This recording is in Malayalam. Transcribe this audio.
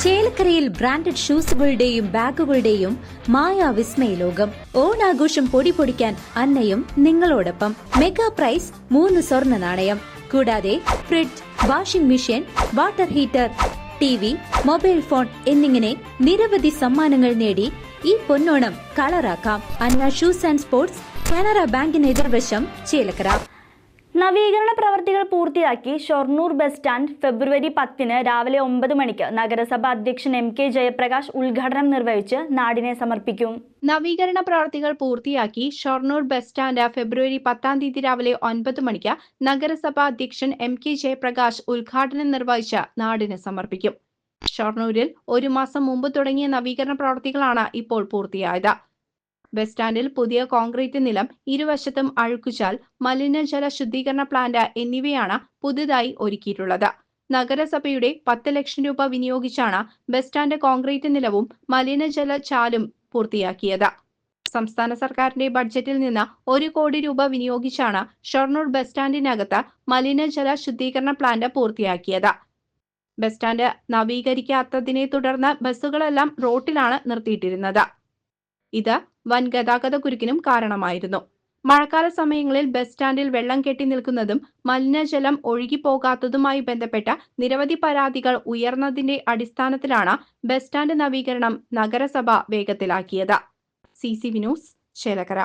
ചേലക്കരയിൽ ബ്രാൻഡഡ് ഷൂസുകളുടെയും ബാഗുകളുടെയും മായാവിസ്മയ ലോകം. ഓണാഘോഷം പൊടിപൊടിക്കാൻ അന്നയും നിങ്ങളോടൊപ്പം. മെഗാ പ്രൈസ് 3 സ്വർണ്ണ നാണയം. കൂടാതെ fridge, washing machine, water heater, TV, mobile phone എന്നിങ്ങനെ നിരവധി സമ്മാനങ്ങൾ നേടി ഈ പൊന്നോണം കളറാക്കാം. അന്ന ഷൂസ് ആൻഡ് സ്പോർട്സ്, കാനറ ബാങ്കിന് എതിർവശം, ചേലക്കര. നവീകരണ പ്രവർത്തികൾ പൂർത്തിയാക്കി ഷൊർണൂർ ബസ് സ്റ്റാൻഡ് ഫെബ്രുവരി 10 രാവിലെ 9 മണിക്ക് നഗരസഭാ അധ്യക്ഷൻ MK ജയപ്രകാശ് ഉദ്ഘാടനം നിർവഹിച്ച് നാടിനെ സമർപ്പിക്കും. നവീകരണ പ്രവർത്തികൾ പൂർത്തിയാക്കി ഷൊർണൂർ ബസ് സ്റ്റാൻഡ് ഫെബ്രുവരി 10 രാവിലെ 9 മണിക്ക് നഗരസഭാ അധ്യക്ഷൻ MK ജയപ്രകാശ് ഉദ്ഘാടനം നിർവഹിച്ച് നാടിന് സമർപ്പിക്കും. ഷൊർണൂരിൽ 1 മാസം മുമ്പ് തുടങ്ങിയ നവീകരണ പ്രവർത്തികളാണ് ഇപ്പോൾ പൂർത്തിയായത്. ബസ് സ്റ്റാൻഡിൽ പുതിയ കോൺക്രീറ്റ് നിലം, ഇരുവശത്തും അഴുക്കുചാൽ, മലിനജല ശുദ്ധീകരണ പ്ലാന്റ് എന്നിവയാണ് പുതുതായി ഒരുക്കിയിട്ടുള്ളത്. നഗരസഭയുടെ 10 ലക്ഷം രൂപ വിനിയോഗിച്ചാണ് ബസ് സ്റ്റാൻഡ് കോൺക്രീറ്റ് നിലവും മലിനജല ചാലും പൂർത്തിയാക്കിയത്. സംസ്ഥാന സർക്കാരിന്റെ ബഡ്ജറ്റിൽ നിന്ന് 1 കോടി രൂപ വിനിയോഗിച്ചാണ് ഷൊർണൂർ ബസ് സ്റ്റാൻഡിനകത്ത് മലിനജല ശുദ്ധീകരണ പ്ലാന്റ് പൂർത്തിയാക്കിയത്. ബസ് സ്റ്റാൻഡ് നവീകരിക്കാത്തതിനെ തുടർന്ന് ബസ്സുകളെല്ലാം റോട്ടിലാണ് നിർത്തിയിട്ടിരുന്നത്. ഇത് വൻ ഗതാഗത കുരുക്കിനും കാരണമായിരുന്നു. മഴക്കാല സമയങ്ങളിൽ ബസ് സ്റ്റാൻഡിൽ വെള്ളം കെട്ടി നിൽക്കുന്നതും മലിനജലം ഒഴുകിപ്പോകാത്തതുമായി ബന്ധപ്പെട്ട നിരവധി പരാതികൾ ഉയർന്നതിന്റെ അടിസ്ഥാനത്തിലാണ് ബസ് സ്റ്റാൻഡ് നവീകരണം നഗരസഭ വേഗത്തിലാക്കിയത്. CCV news, Chelakkara.